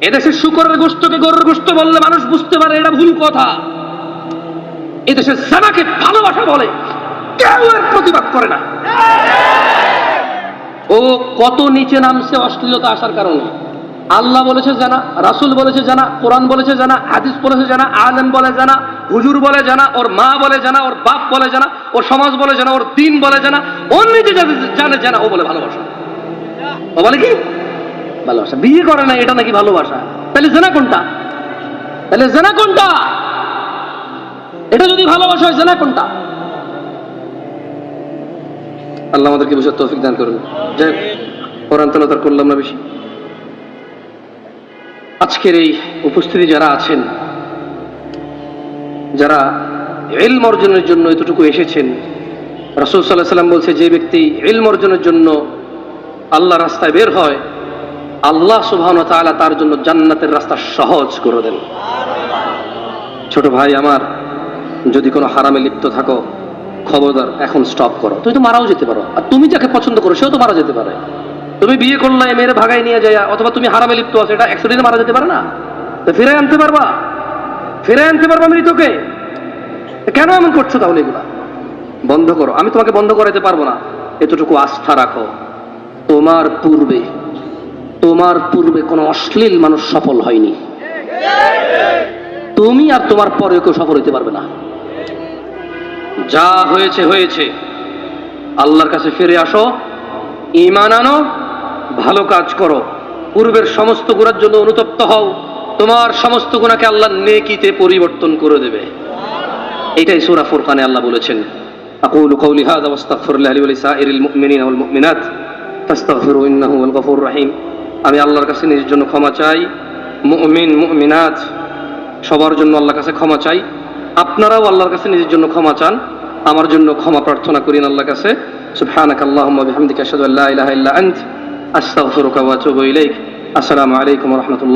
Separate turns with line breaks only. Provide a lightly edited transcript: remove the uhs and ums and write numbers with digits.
এদেশে শূকরের গোশতকে গরুর গোশত বললে মানুষ বুঝতে পারে এটা ভুল কথা। এদেশে জানাকে ভালোবাসা বলে, কেউ এর প্রতিবাদ করে না। ও কত নিচে নামছে অশ্লীলতা আসার কারণে। আল্লাহ বলেছে জানা, রাসূল বলেছে জানা, কোরআন বলেছে জানা, হাদিস বলেছে জানা, আলেম বলে জানা, হুজুর বলে জানা, ওর মা বলে জানা, ওর বাপ বলে জানা, ওর সমাজ বলে জানা, ওর দিন বলে জানা, ওর নিজে জানে জানা, ও বলে ভালোবাসা। ও বলে কি ভালোবাসা? বিয়ে করে না, এটা নাকি ভালোবাসা? তাহলে জানা কোনটা? তাহলে জানা কোনটা? এটা যদি ভালোবাসা হয়, জানা কোনটা? আল্লাহ আমাদেরকে বুঝার তৌফিক দান করুন। যাই হোক, কোরআন তেলাওয়াত করলাম না বেশি। আজকের এই উপস্থিতি যারা আছেন, যারা ইলম অর্জনের জন্য এতটুকু এসেছেন, রাসূল সাল্লাল্লাহু আলাইহি ওয়াসাল্লাম বলছে, যে ব্যক্তি ইলম অর্জনের জন্য আল্লাহর রাস্তায় বের হয়, আল্লাহ সুবহানাহু ওয়া তাআলা তার জন্য জান্নাতের রাস্তা সহজ করে দেন। ছোট ভাই আমার, যদি কোনো হারামে লিপ্ত থাকো, খবরদার এখন স্টপ করো। তুমি তো মারাও যেতে পারো, আর তুমি যাকে পছন্দ করো সেও তো মারা যেতে পারে। তুমি বিয়ে করলে মেয়ের ভাগায় নিয়ে যায়, অথবা তুমি হারামে লিপ্ত আছো, এটা অ্যাক্সিডেন্টে মারা যেতে পারে না? তো ফিরে আনতে পারবা? ফিরে আনতে পারবা মৃতকে? কেন এমন করছো? তাহলে এগুলা বন্ধ করো। আমি তোমাকে বন্ধ করাতে পারবো না, এতটুকু আস্থা রাখো, তোমার পূর্বে কোনো অশ্লীল মানুষ সফল হয়নি। তুমি আর তোমার পরে কেউ সফল হইতে পারবে না। যা হয়েছে হয়েছে, আল্লাহর কাছে ফিরে আসো, ঈমান আনো, ভালো কাজ করো, পূর্বের সমস্ত গুনার জন্য অনুতপ্ত হও, তোমার সমস্ত গুনাহকে আল্লাহ নেকিতে পরিবর্তন করে দেবে। এটাই সূরা ফুরকানে আল্লাহ বলেছেন, আকুলু কওলি হাযা ওয়াস্তাগফিরুল্লাহ লি ওয়া লিসাইরিল মুমিনিনা ওয়াল মুমিনাত ফাস্তাগফিরু ইন্নাহু হুয়াল গফুরুর রহিম। আমি আল্লাহর কাছে নিজের জন্য ক্ষমা চাই, মুমিন মুমিনাত সবার জন্য আল্লাহর কাছে ক্ষমা চাই। আপনারাও আল্লাহর কাছে নিজের জন্য ক্ষমা চান, আমার জন্য ক্ষমা প্রার্থনা করেন আল্লাহর কাছে। সুবহানাকাল্লাহুম্মা ওয়া বিহামদিকা আশহাদু আল্লা ইলাহা ইল্লা আনতা আস্তাগফিরুকা ওয়া আতুবু ইলাইক। আসসালামু আলাইকুম ওয়া রাহমাতুল্লাহ।